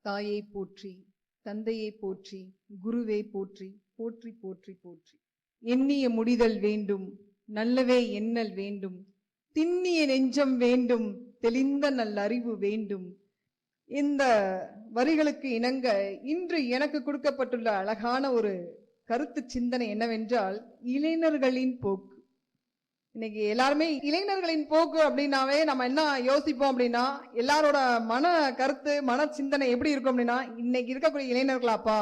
தாயை போற்றி, தந்தையை போற்றி, குருவை போற்றி, போற்றி போற்றி போற்றி. எண்ணிய முடிதல் வேண்டும், நல்லவே எண்ணல் வேண்டும், திண்ணிய நெஞ்சம் வேண்டும், தெளிந்த நல்லறிவு வேண்டும். இந்த வரிகளுக்கு இணங்க இன்று எனக்கு கொடுக்கப்பட்டுள்ள அழகான ஒரு கருத்து சிந்தனை என்னவென்றால், இளைஞர்களின் போக்கு. இன்னைக்கு எல்லாருமே இளைஞர்களின் போக்கு அப்படின்னாவே நம்ம என்ன யோசிப்போம் அப்படின்னா, எல்லாரோட மன கருத்து மன சிந்தனை எப்படி இருக்கும் அப்படின்னா, இன்னைக்கு இருக்கக்கூடிய இளைஞர்களாப்பா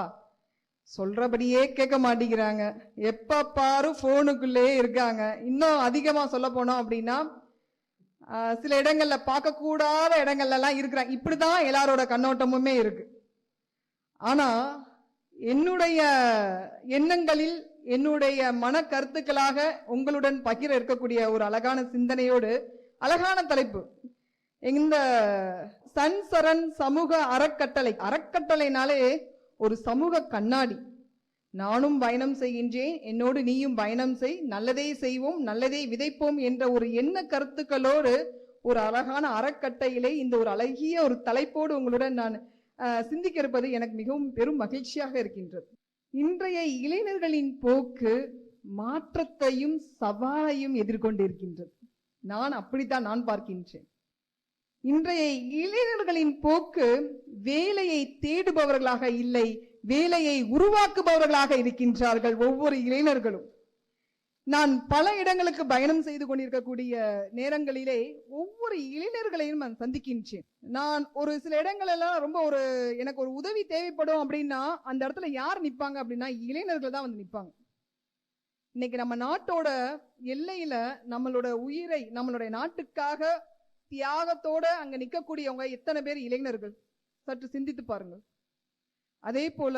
சொல்றபடியே கேட்க மாட்டேங்கிறாங்க, எப்ப பாரு போனுக்குள்ளே இருக்காங்க. இன்னும் அதிகமா சொல்ல போனோம் அப்படின்னா, சில இடங்கள்ல பார்க்க கூடாத இடங்கள்ல எல்லாம் இருக்கிறாங்க. இப்படிதான் எல்லாரோட கண்ணோட்டமுமே இருக்கு. ஆனா என்னுடைய எண்ணங்களில் என்னுடைய மன கருத்துக்களாக உங்களுடன் பகிர இருக்கக்கூடிய ஒரு அழகான சிந்தனையோடு, அழகான தலைப்பு, இந்த சன்சரன் சமூக அறக்கட்டளைனாலே ஒரு சமூக கண்ணாடி. நானும் பயணம் செய்கின்றேன், என்னோடு நீயும் பயணம் செய், நல்லதை செய்வோம், நல்லதை விதைப்போம் என்ற ஒரு எண்ண கருத்துக்களோடு ஒரு அழகான அறக்கட்டையிலே இந்த ஒரு அழகிய ஒரு தலைப்போடு உங்களுடன் நான் சிந்திக்க இருப்பது எனக்கு மிகவும் பெரும் மகிழ்ச்சியாக இருக்கின்றது. இன்றைய இளைஞர்களின் போக்கு மாற்றத்தையும் சவாலையும் எதிர்கொண்டிருக்கின்றது. நான் அப்படித்தான் நான் பார்க்கின்றேன். இன்றைய இளைஞர்களின் போக்கு வேலையை தேடுபவர்களாக இல்லை, வேலையை உருவாக்குபவர்களாக இருக்கின்றார்கள் ஒவ்வொரு இளைஞர்களும். நான் பல இடங்களுக்கு பயணம் செய்து கொண்டிருக்கக்கூடிய நேரங்களிலே ஒவ்வொரு இளைஞர்களையும் நான் சந்திக்கின்றேன். நான் ஒரு சில இடங்கள் எல்லாம் ரொம்ப எனக்கு ஒரு உதவி தேவைப்படும் அப்படின்னா அந்த இடத்துல யார் நிப்பாங்க அப்படின்னா இளைஞர்கள் தான் வந்து நிப்பாங்க. இன்னைக்கு நம்ம நாட்டோட எல்லையில நம்மளோட உயிரை நம்மளுடைய நாட்டுக்காக தியாகத்தோட அங்க நிக்கக்கூடியவங்க எத்தனை பேர் இளைஞர்கள்? சற்று சிந்தித்து பாருங்கள். அதே போல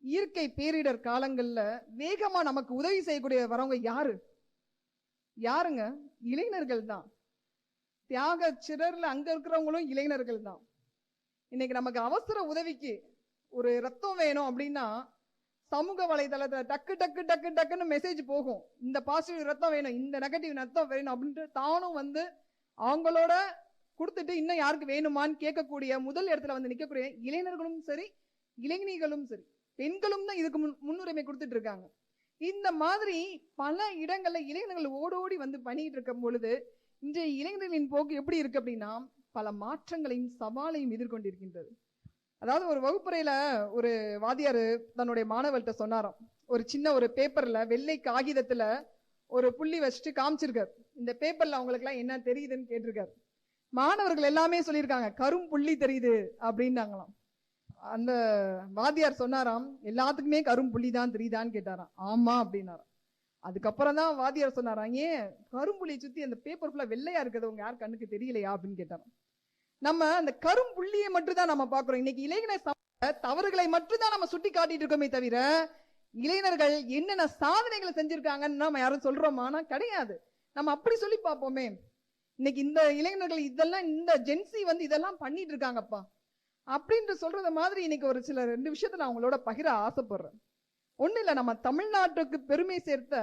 இயற்கை பேரிடர் காலங்கள்ல வேகமா நமக்கு உதவி செய்யக்கூடிய வரவங்க யாருங்க? இளைஞர்கள் தான். தியாக சிறர்ல அங்க இருக்கிறவங்களும் இளைஞர்கள் தான். இன்னைக்கு நமக்கு அவசர உதவிக்கு ஒரு ரத்தம் வேணும் அப்படின்னா சமூக வலைதளத்துல டக்கு டக்கு டக்கு டக்குன்னு மெசேஜ் போகும், இந்த பாசிட்டிவ் ரத்தம் வேணும், இந்த நெகட்டிவ் ரத்தம் வேணும் அப்படின்ட்டு தானும் வந்து அவங்களோட கொடுத்துட்டு இன்னும் யாருக்கு வேணுமான்னு கேட்கக்கூடிய முதல் இடத்துல வந்து நிக்கக்கூடிய இளைஞர்களும் சரி, இளைஞர்களும் சரி, பெண்களும் தான் இதுக்கு முன்னுரிமை கொடுத்துட்டு இருக்காங்க. இந்த மாதிரி பல இடங்கள்ல இளைஞர்கள் ஓடோடி வந்து பண்ணிட்டு இருக்கும் பொழுது இன்றைய இளைஞர்களின் போக்கு எப்படி இருக்கு அப்படின்னா, பல மாற்றங்களையும் சவாலையும் எதிர்கொண்டிருக்கின்றது. அதாவது ஒரு வகுப்பறையில ஒரு வாத்தியார் தன்னுடைய மாணவர்கிட்ட சொன்னாராம், ஒரு சின்ன ஒரு பேப்பர்ல வெள்ளை காகிதத்துல ஒரு புள்ளி வச்சுட்டு காமிச்சிருக்காரு, இந்த பேப்பர்ல அவங்களுக்கு எல்லாம் என்ன தெரியுதுன்னு கேட்டிருக்காரு. மாணவர்கள் எல்லாமே சொல்லியிருக்காங்க, கரும் புள்ளி தெரியுது அப்படின்னாங்களாம். அந்த வாத்தியார் சொன்னாராம், எல்லாத்துக்குமே கரும் புள்ளி தான் தெரியுதான்னு கேட்டாராம். ஆமா அப்படின்னாராம். அதுக்கப்புறம் தான் வாத்தியார் சொன்னாராம், ஏன் கரும்புள்ளியை சுத்தி அந்த பேப்பர் ஃபுல்லா வெள்ளையா இருக்கிறது உங்க யார் கண்ணுக்கு தெரியலையா அப்படின்னு கேட்டாராம். நம்ம அந்த கரும் புள்ளியை மட்டும் தான் நம்ம பாக்குறோம். இன்னைக்கு இளைஞர் தவறுகளை மட்டும் தான் நம்ம சுட்டி காட்டிட்டு இருக்கோமே தவிர இளைஞர்கள் என்னென்ன சாதனைகளை செஞ்சிருக்காங்கன்னு நம்ம யாரும் சொல்றோமானா கிடையாது. நம்ம அப்படி சொல்லி பார்ப்போமே, இன்னைக்கு இந்த இளைஞர்கள் இதெல்லாம் இந்த ஜென்சி வந்து இதெல்லாம் பண்ணிட்டு இருக்காங்கப்பா அப்படின்ற சொல்றத மாதிரி இன்னைக்கு ஒரு சில 2 விஷயத்த நான் உங்களோட பகிர ஆசைப்படுறேன். ஒண்ணு இல்ல, நம்ம தமிழ்நாட்டுக்கு பெருமை சேர்த்த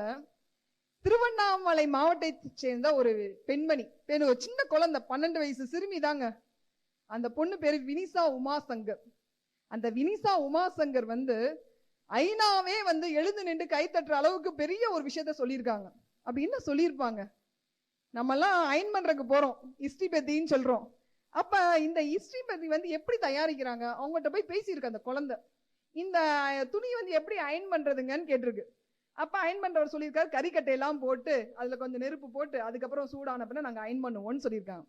திருவண்ணாமலை மாவட்டத்தை சேர்ந்த ஒரு பெண்மணி, ஒரு சின்ன குழந்தை, 12 வயசு சிறுமி தாங்க. அந்த பொண்ணு பேரு வினிசா உமாசங்கர். அந்த வினிசா உமாசங்கர் வந்து ஐநாவே வந்து எழுந்து நின்று கை தட்டுற அளவுக்கு பெரிய ஒரு விஷயத்த சொல்லியிருக்காங்க. அப்படி என்ன சொல்லியிருப்பாங்க? நம்ம எல்லாம் அயன் பண்றதுக்கு போறோம், இஸ்ட்ரி பத்தின்னு சொல்றோம். அப்ப இந்த இஸ்ட்ரி பத்தி வந்து எப்படி தயாரிக்கிறாங்க? அவங்ககிட்ட போய் பேசியிருக்கு அந்த குழந்தை, இந்த துணி வந்து எப்படி அயன் பண்றதுங்கன்னு கேட்டிருக்கு. அப்ப அயன் பண்றவர் சொல்லியிருக்காரு, கறிக்கட்டையெல்லாம் போட்டு அதுல கொஞ்சம் நெருப்பு போட்டு அதுக்கப்புறம் சூடான பின்ன நாங்க அயன் பண்ணுவோம்னு சொல்லியிருக்காங்க.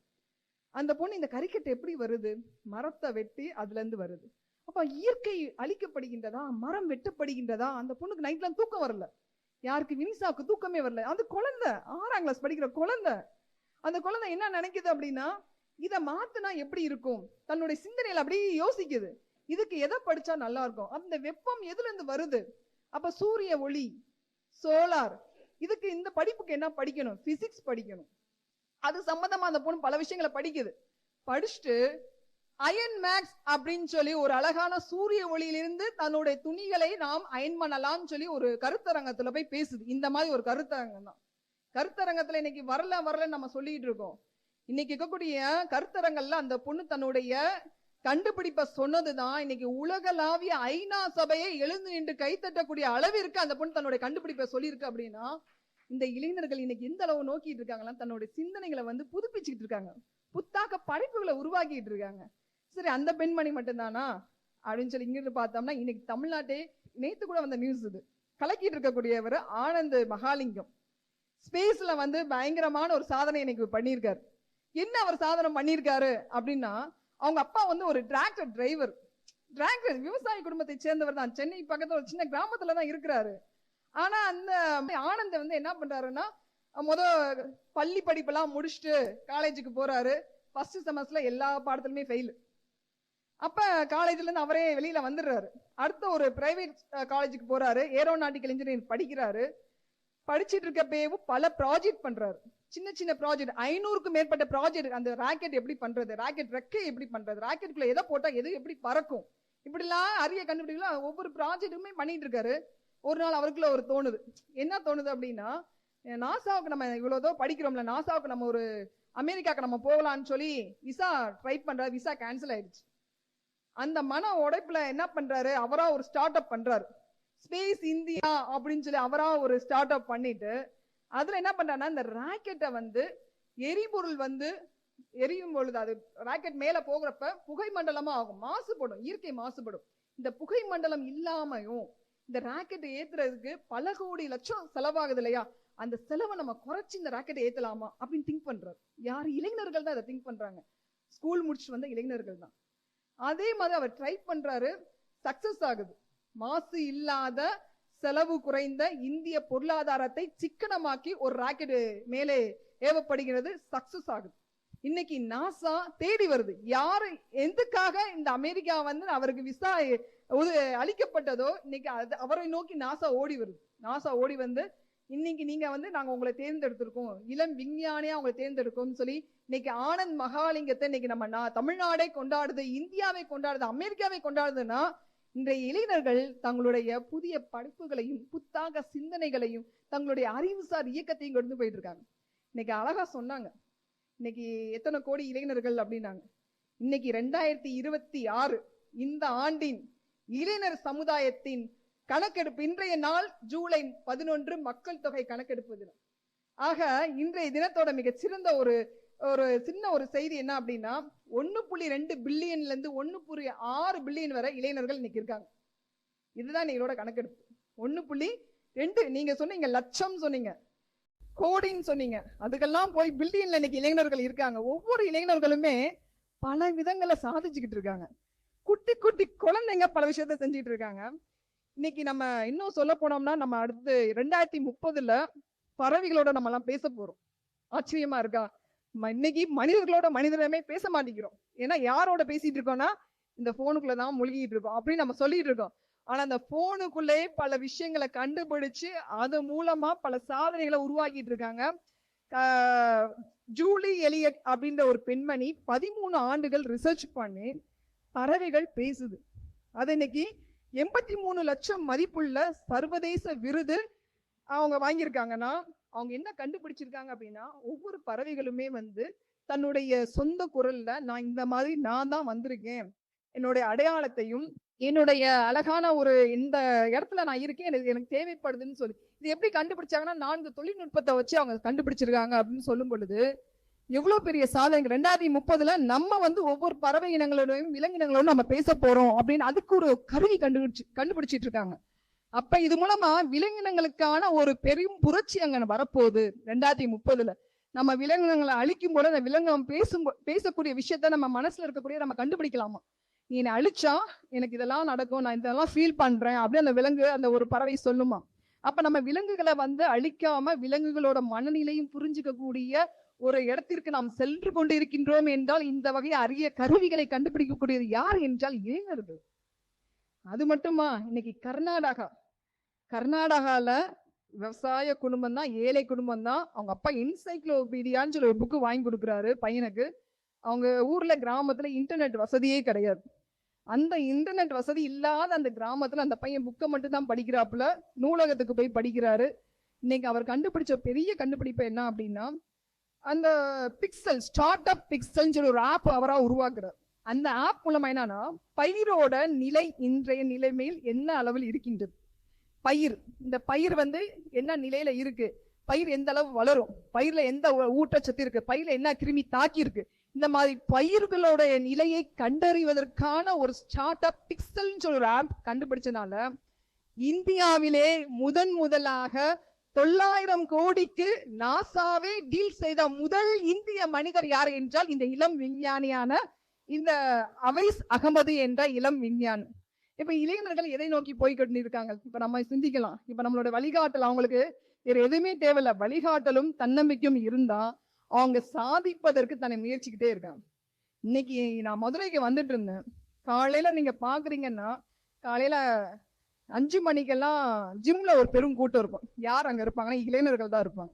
அந்த பொண்ணு, இந்த கறிக்கட்டை எப்படி வருது? மரத்தை வெட்டி அதுல இருந்து வருது. அப்ப இயற்கை அழிக்கப்படுகின்றதா, மரம் வெட்டப்படுகின்றதா? அந்த பொண்ணுக்கு நைட்ல தூக்கம் வரல. யாருக்கு? வினிசாவுக்கு தூக்கமே வரல. அது குழந்தை, 6ஆம் கிளாஸ் படிக்கிற குழந்தை. அந்த குழந்தை என்ன நினைக்குது அப்படின்னா, இதை மாத்தினா எப்படி இருக்கும்? தன்னுடைய சிந்தனையில அப்படியே யோசிக்குது, இதுக்கு எதை படிச்சா நல்லா இருக்கும்? அந்த வெப்பம் எதுல இருந்து வருது? அப்ப சூரிய ஒளி, சோலார், இதுக்கு இந்த படிப்புக்கு என்ன படிக்கணும்? பிசிக்ஸ் படிக்கணும். அது சம்பந்தமா அந்த பொண்ணு பல விஷயங்களை படிக்குது. படிச்சுட்டு அயன் மேக்ஸ் அப்படின்னு சொல்லி ஒரு அழகான சூரிய ஒளியிலிருந்து தன்னுடைய துணிகளை நாம் அயன் பண்ணலாம்னு சொல்லி ஒரு கருத்தரங்கத்துல போய் பேசுது. இந்த மாதிரி ஒரு கருத்தரங்கம் தான். கருத்தரங்கத்துல இன்னைக்கு வரல நம்ம சொல்லிட்டு இருக்கோம். இன்னைக்கு இருக்கக்கூடிய கருத்தரங்கள்ல அந்த பொண்ணு தன்னுடைய கண்டுபிடிப்ப சொன்னதுதான் இன்னைக்கு உலகளாவிய ஐநா சபையை எழுந்து நின்று கைத்தட்டக்கூடிய அளவிற்கு அந்த பொண்ணு தன்னுடைய கண்டுபிடிப்பை சொல்லியிருக்கு. அப்படின்னா இந்த இளைஞர்கள் இன்னைக்கு எந்த அளவு நோக்கிட்டு இருக்காங்களா, தன்னுடைய சிந்தனைகளை வந்து புதுப்பிச்சுட்டு இருக்காங்க, புத்தாக்க படைப்புகளை உருவாக்கிட்டு இருக்காங்க. சரி, அந்த பெண்மணி மட்டும்தானா அப்படின்னு சொல்லி இங்கிருந்து பார்த்தோம்னா, இன்னைக்கு தமிழ்நாட்டே நேத்து கூட வந்த நியூஸ் இது, கலக்கிட்டு இருக்கக்கூடியவர் ஆனந்த் மகாலிங்கம் ஸ்பேஸ்ல வந்து பயங்கரமான ஒரு சாதனை இன்னைக்கு பண்ணியிருக்காரு. என்ன அவர் சாதனை பண்ணியிருக்காரு அப்படின்னா, அவங்க அப்பா வந்து ஒரு டிராக்டர் டிரைவர், டிராக்டர் விவசாய குடும்பத்தை சேர்ந்தவர் தான். சென்னை பக்கத்துல ஒரு சின்ன கிராமத்துல தான் இருக்கிறாரு. ஆனா அந்த ஆனந்த் வந்து என்ன பண்றாருன்னா, பள்ளி படிப்பெல்லாம் முடிச்சுட்டு காலேஜுக்கு போறாரு. ஃபர்ஸ்ட் செமஸ்டர்ல எல்லா பாடத்திலுமே ஃபெயில். அப்ப காலேஜ்ல இருந்து அவரே வெளியில வந்துடுறாரு. அடுத்த ஒரு பிரைவேட் காலேஜுக்கு போறாரு. ஏரோநாட்டிக்கல் இன்ஜினியரிங் படிக்கிறாரு. படிச்சுட்டு இருக்கப்பேவும் பல ப்ராஜெக்ட் பண்றாரு. சின்ன சின்ன ப்ராஜெக்ட், 500க்கும் மேற்பட்ட ப்ராஜெக்ட். அந்த ராக்கெட் எப்படி பண்றது, ராக்கெட் ரெக்கை எப்படி பண்றது, ராக்கெட்டுக்குள்ள எதை போட்டா எது எப்படி பறக்கும், இப்படிலாம் அரிய கண்டுபிடிக்கலாம் ஒவ்வொரு ப்ராஜெக்ட்டுமே பண்ணிட்டு இருக்காரு. ஒரு நாள் அவருக்குள்ள ஒரு தோணுது. என்ன தோணுது அப்படின்னா, நாசாவுக்கு நம்ம இவ்வளவுதோ படிக்கிறோம்ல, நாசாவுக்கு நம்ம ஒரு அமெரிக்காவுக்கு நம்ம போகலான்னு சொல்லி விசா ட்ரை பண்றாரு. விசா கேன்சல் ஆயிடுச்சு. அந்த மன உடைப்புல என்ன பண்றாரு, அவரா ஒரு ஸ்டார்ட் அப் பண்றாரு, ஸ்பேஸ் இந்தியா அப்படின்னு சொல்லி அவரா ஒரு ஸ்டார்ட் அப் பண்ணிட்டு, அதுல என்ன பண்றாருன்னா, இந்த ராக்கெட்டை வந்து எரிபொருள் வந்து எரியும் பொழுது அது ராக்கெட் மேல போகிறப்ப புகை மண்டலமா ஆகும், மாசுபடும், இயற்கை மாசுபடும். இந்த புகை மண்டலம் இல்லாமையும் இந்த ராக்கெட்டை ஏத்துறதுக்கு பல கோடி லட்சம் செலவாகுது இல்லையா, அந்த செலவை நம்ம குறைச்சி இந்த ராக்கெட்டை ஏத்தலாமா அப்படின்னு திங்க் பண்றாரு. யாரு? இளைஞர்கள் தான் அதை திங்க் பண்றாங்க. ஸ்கூல் முடிச்சு வந்த இளைஞர்கள் தான். அதே மாதிரி அவர் ட்ரை பண்றாரு, சக்சஸ் ஆகுது. மாசு இல்லாத, செலவு குறைந்த இந்திய பொருளாதாரத்தை சிக்கனமாக்கி ஒரு ராக்கெட் மேலே ஏவப்படுகிறது, சக்சஸ் ஆகுது. இன்னைக்கு நாசா தேடி வருது. யாரு எதுக்காக இந்த அமெரிக்கா வந்து அவருக்கு விசா அளிக்கப்பட்டதோ, இன்னைக்கு அவரை நோக்கி நாசா ஓடி வருது. நாசா ஓடி வந்து, இன்னைக்கு நீங்க வந்து நாங்க உங்களை தேர்ந்தெடுத்திருக்கோம், இளம் விஞ்ஞானியா உங்களை தேர்ந்தெடுக்கோம்னு சொல்லி இன்னைக்கு ஆனந்த் மகாலிங்கத்தை இன்னைக்கு நம்ம தமிழ்நாடே கொண்டாடுது, இந்தியாவை கொண்டாடுது, அமெரிக்காவை கொண்டாடுதுன்னா, இன்றைய இளைஞர்கள் தங்களுடைய புதிய படைப்புகளையும் புத்தாக சிந்தனைகளையும் தங்களுடைய அறிவுசார் இயக்கத்தையும் கொண்டு போயிட்டு இருக்காங்க. இன்னைக்கு அழகா சொன்னாங்க, இன்னைக்கு எத்தனை கோடி இளைஞர்கள் அப்படின்னாங்க. இன்னைக்கு 2026 இந்த ஆண்டின் இளைஞர் சமுதாயத்தின் கணக்கெடுப்பு, இன்றைய நாள் ஜூலை 11 மக்கள் தொகை கணக்கெடுப்பு தினம். ஆக இன்றைய தினத்தோட மிகச்சிறந்த ஒரு சின்ன ஒரு செய்தி என்ன அப்படின்னா, 1.2 பில்லியன்ல இருந்து 1.6 பில்லியன் வரை இளைஞர்கள் இன்னைக்கு இருக்காங்க. இதுதான் எங்களோட கணக்கெடுப்பு. 1.2 நீங்க சொன்னீங்க, லட்சம் சொன்னீங்க, கோடின்னு சொன்னீங்க, அதுக்கெல்லாம் போய் பில்லியன்ல இன்னைக்கு இளைஞர்கள் இருக்காங்க. ஒவ்வொரு இளைஞர்களுமே பல விதங்களை சாதிச்சுக்கிட்டு இருக்காங்க. குட்டி குட்டி குழந்தைங்க பல விஷயத்த செஞ்சுட்டு இருக்காங்க. இன்னைக்கு நம்ம இன்னும் சொல்ல போனோம்னா, நம்ம அடுத்து 2030ல பறவைகளோட நம்ம எல்லாம் பேச போறோம். ஆச்சரியமா இருக்கா? இன்னைக்கு மனிதர்களோட மனிதனமே பேச மாட்டேங்கிறோம். ஏன்னா யாரோட பேசிட்டு இருக்கோம்னா, இந்த போனுக்குள்ளதான் மூழ்கிட்டு இருக்கோம் அப்படின்னு நம்ம சொல்லிட்டு இருக்கோம். ஆனா அந்த போனுக்குள்ளே பல விஷயங்களை கண்டுபிடிச்சு அது மூலமா பல சாதனைகளை உருவாக்கிட்டு இருக்காங்க. ஜூலி எலியட் அப்படின்ற ஒரு பெண்மணி 13 ஆண்டுகள் ரிசர்ச் பண்ணி பறவைகள் பேசுது. அது இன்னைக்கு 83 லட்சம் மதிப்புள்ள சர்வதேச விருது அவங்க வாங்கியிருக்காங்கன்னா, அவங்க என்ன கண்டுபிடிச்சிருக்காங்க அப்படின்னா, ஒவ்வொரு பறவைகளுமே வந்து தன்னுடைய சொந்த குரல்ல நான் இந்த மாதிரி நான் தான் வந்திருக்கேன், என்னுடைய அடையாளத்தையும் என்னுடைய அழகான ஒரு இந்த இடத்துல நான் இருக்கேன், எனக்கு தேவைப்படுதுன்னு சொல்லி இது எப்படி கண்டுபிடிச்சாங்கன்னா, 4 தொழில்நுட்பத்தை வச்சு அவங்க கண்டுபிடிச்சிருக்காங்க அப்படின்னு சொல்லும் பொழுது எவ்வளவு பெரிய சாதனை. 2030ல நம்ம வந்து ஒவ்வொரு பறவை இனங்களோடையும் விலங்கினங்களோடும் நம்ம பேச போறோம் அப்படின்னு அதுக்கு ஒரு கருவி கண்டுபிடிச்சிட்டு இருக்காங்க. அப்ப இது மூலமா விலங்கினங்களுக்கான ஒரு பெரும் புரட்சி அங்க வரப்போகுது. 2030ல நம்ம விலங்கினங்களை அழிக்கும் போது அந்த விலங்கம் பேசக்கூடிய விஷயத்த நம்ம மனசுல இருக்கக்கூடிய நம்ம கண்டுபிடிக்கலாமா, நீ என்னை அழிச்சா எனக்கு இதெல்லாம் நடக்கும், நான் இதெல்லாம் ஃபீல் பண்றேன் அப்படின்னு அந்த விலங்கு அந்த ஒரு பறவை சொல்லுமா. அப்ப நம்ம விலங்குகளை வந்து அழிக்காம விலங்குகளோட மனநிலையும் புரிஞ்சுக்க கூடிய ஒரு இடத்திற்கு நாம் சென்று கொண்டு இருக்கின்றோம் என்றால், இந்த வகை அரிய கருவிகளை கண்டுபிடிக்கக்கூடியது யார் என்றால் இளைஞர்கள். அது மட்டுமா, இன்னைக்கு கர்நாடகால விவசாய குடும்பம் தான், ஏழை குடும்பம் தான். அவங்க அப்பா என்சைக்ளோபீடியான்னு சொல்லி ஒரு புக்கு வாங்கி கொடுக்குறாரு பையனுக்கு. அவங்க ஊர்ல கிராமத்துல இன்டர்நெட் வசதியே கிடையாது. அந்த இன்டர்நெட் வசதி இல்லாத அந்த கிராமத்துல அந்த பையன் புக்கை மட்டும் தான் படிக்கிறாப்புல, நூலகத்துக்கு போய் படிக்கிறாரு. இன்னைக்கு அவர் கண்டுபிடிச்ச பெரிய கண்டுபிடிப்பு என்ன அப்படின்னா, அந்த பிக்சல், ஸ்டார்ட் அப் பிக்சல் சொல்லி ஒரு ஆப் அவரா உருவாக்குறார். அந்த ஆப் மூலமா என்னன்னா பயிரோட நிலை இன்றைய நிலைமையில் என்ன அளவில் இருக்கின்றது, இந்த பயிர் வந்து என்ன நிலையில இருக்கு, பயிர் எந்த அளவு வளரும், பயிர்ல எந்த ஊட்டச்சத்து இருக்கு, பயிர்ல என்ன கிருமி தாக்கி இருக்கு, இந்த மாதிரி பயிர்களோட நிலையை கண்டறிவதற்கான ஒரு ஸ்டார்ட் அப் பிக்சல்னு சொல்ற ஒரு ஆப் கண்டுபிடிச்சனால இந்தியாவிலே முதலாக 900 கோடிக்கு நாசாவே டீல் செய்த முதல் இந்திய மனிதர் யார் என்றால் இந்த இளம் விஞ்ஞானியான இந்த அவைஸ் அகமது என்ற இளம் விஞ்ஞானி. இப்ப இளைஞர்கள் எதை நோக்கி போய்கிட்டு இருக்காங்க? இப்ப நம்ம சிந்திக்கலாம். இப்ப நம்மளோட வழிகாட்டல் அவங்களுக்கு வேற எதுவுமே தேவையில்ல, வழிகாட்டலும் தன்னம்பிக்கையும் இருந்தா அவங்க சாதிப்பதற்கு தன்னை முயற்சிக்கிட்டே இருக்காங்க. இன்னைக்கு நான் மதுரைக்கு வந்துட்டு இருந்தேன். காலையில நீங்க பாக்குறீங்கன்னா காலையில 5 மணிக்கெல்லாம் ஜிம்ல ஒரு பெரும் கூட்டம் இருக்கும். யார் அங்க இருப்பாங்கன்னா இளைஞர்கள் தான் இருப்பாங்க.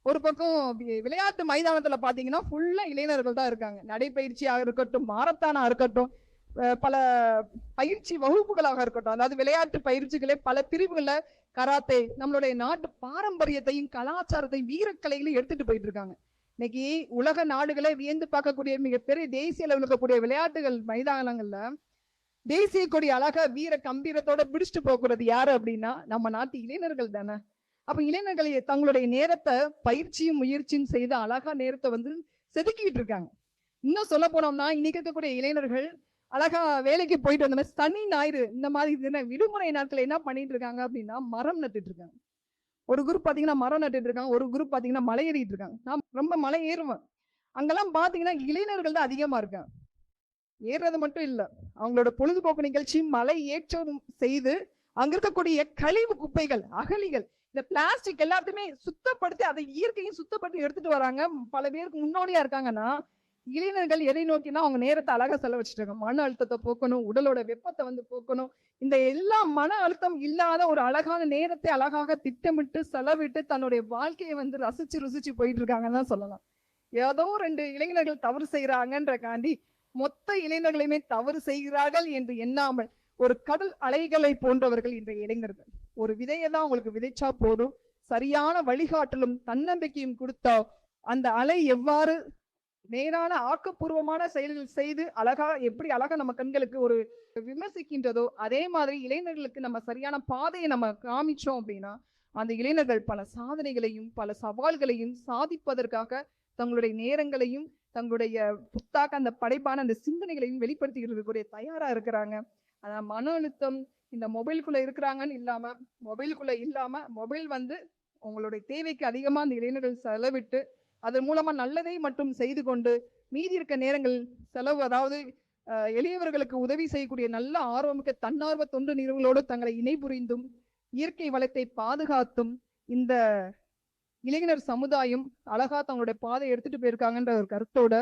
ஒரு பக்கம் விளையாட்டு மைதானத்துல பாத்தீங்கன்னா ஃபுல்லா இளைஞர்கள் தான் இருக்காங்க. நடைப்பயிற்சியாக இருக்கட்டும், மாரத்தானா இருக்கட்டும், பல பயிற்சி வகுப்புகளாக இருக்கட்டும், அதாவது விளையாட்டு பயிற்சிகளே பல பிரிவுகள்ல கராத்தே, நம்மளுடைய நாட்டு பாரம்பரியத்தையும் கலாச்சாரத்தையும் வீரக்கலைகளையும் எடுத்துட்டு போயிட்டு இருக்காங்க. இன்னைக்கு உலக நாடுகளை வியந்து பார்க்கக்கூடிய மிகப்பெரிய தேசிய அளவில் இருக்கக்கூடிய விளையாட்டுகள் மைதானங்கள்ல தேசிய கொடி அழகா வீர கம்பீரத்தோட பிடிச்சிட்டு போக்குறது யாரு அப்படின்னா நம்ம நாட்டு இளைஞர்கள் தானே. அப்ப இளைஞர்கள் தங்களுடைய நேரத்தை பயிற்சியும் முயற்சியும் செய்து அழகா நேரத்தை வந்து செதுக்கிட்டு இருக்காங்க. இன்னும் சொல்ல போனோம்னா இன்னைக்கு இருக்கக்கூடிய இளைஞர்கள் அழகா வேலைக்கு போயிட்டு வந்த சனி ஞாயிறு இந்த மாதிரி விடுமுறை நாட்கள் என்ன பண்ணிட்டு இருக்காங்க அப்படின்னா மரம் நட்டுட்டு இருக்காங்க. ஒரு குரூப் பாத்தீங்கன்னா மரம் நட்டுட்டு இருக்காங்க, ஒரு குரூப் பாத்தீங்கன்னா மலை ஏறிட்டு இருக்காங்க. நான் ரொம்ப மலை ஏறுவேன். அங்கெல்லாம் பாத்தீங்கன்னா இளைஞர்கள் தான் அதிகமா இருக்காங்க. ஏறுறது மட்டும் இல்ல, அவங்களோட பொழுதுபோக்கு நிகழ்ச்சி மலை ஏற்றம் செய்து அங்க இருக்கக்கூடிய கழிவு குப்பைகள், அகழிகள், இந்த பிளாஸ்டிக் எல்லாத்தையுமே சுத்தப்படுத்தி அதை இயற்கையும் சுத்தப்படுத்தி எடுத்துட்டு வராங்க. பல பேருக்கு முன்னோடியா இருக்காங்கன்னா இளைஞர்கள் எதை நோக்கினா அவங்க நேரத்தை அழகா செலவச்சிட்டு இருக்காங்க. மன அழுத்தத்தை போக்கணும், உடலோட வெப்பத்தை வந்து போக்கணும். இந்த எல்லா மன அழுத்தம் இல்லாத ஒரு அழகான நேரத்தை அழகாக திட்டமிட்டு செலவிட்டு தன்னுடைய வாழ்க்கையை வந்து ருசிச்சு போயிட்டு இருக்காங்கன்னு தான் சொல்லலாம். ஏதோ 2 இளைஞர்கள் தவறு செய்யறாங்கன்றக்காண்டி மொத்த இளைஞர்களையுமே தவறு செய்கிறார்கள் என்று எண்ணாமல் ஒரு கடல் அலைகளை போன்றவர்கள் இன்றைய இளைஞர்கள். ஒரு விதையை தான் உங்களுக்கு விதைச்சா போதும், சரியான வழிகாட்டலும் தன்னம்பிக்கையும் கொடுத்தா அந்த அலை எவ்வாறு நேரான ஆக்கப்பூர்வமான செயல்கள் செய்து எப்படி அழகா நம்ம கண்களுக்கு ஒரு விமர்சிக்கின்றதோ அதே மாதிரி இளைஞர்களுக்கு நம்ம சரியான பாதையை நம்ம காமிச்சோம் அப்படின்னா அந்த இளைஞர்கள் பல சாதனைகளையும் பல சவால்களையும் சாதிப்பதற்காக தங்களுடைய நேரங்களையும் தங்களுடைய புத்தாக்க அந்த படைப்பான அந்த சிந்தனைகளையும் வெளிப்படுத்திக்கிறதுக்குரிய தயாரா இருக்கிறாங்க. ஆனா மன அழுத்தம் இந்த மொபைலுக்குள்ள இருக்கிறாங்கன்னு இல்லாம மொபைல் வந்து உங்களுடைய தேவைக்கு அதிகமா அந்த இளைஞர்கள் செலவிட்டு அதன் மூலமா நல்லதை மட்டும் செய்து கொண்டு மீதி இருக்க நேரங்கள் செலவு, அதாவது எளியவர்களுக்கு உதவி செய்யக்கூடிய நல்ல ஆர்வமிக்க தன்னார்வ தொண்டு நிறுவனங்களோடு தங்களை இணைபுரிந்தும் இயற்கை வளத்தை பாதுகாத்தும் இந்த இளைஞர் சமுதாயம் அழகா தங்களுடைய பாதை எடுத்துட்டு போயிருக்காங்கன்ற ஒரு கருத்தோட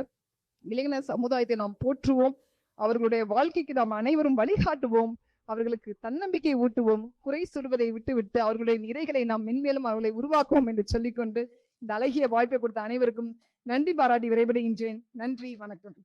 இளைஞர் சமுதாயத்தை நாம் போற்றுவோம், அவர்களுடைய வாழ்க்கைக்கு நாம் அனைவரும் வழிகாட்டுவோம், அவர்களுக்கு தன்னம்பிக்கை ஊட்டுவோம், குறை சொல்வதை விட்டுவிட்டு அவர்களுடைய நிறைகளை நாம் மென்மேலும் அவர்களை உருவாக்குவோம் என்று சொல்லிக்கொண்டு இந்த அழகிய வாய்ப்பை கொடுத்த அனைவருக்கும் நன்றி பாராட்டி விரைபடுகின்றேன். நன்றி, வணக்கம்.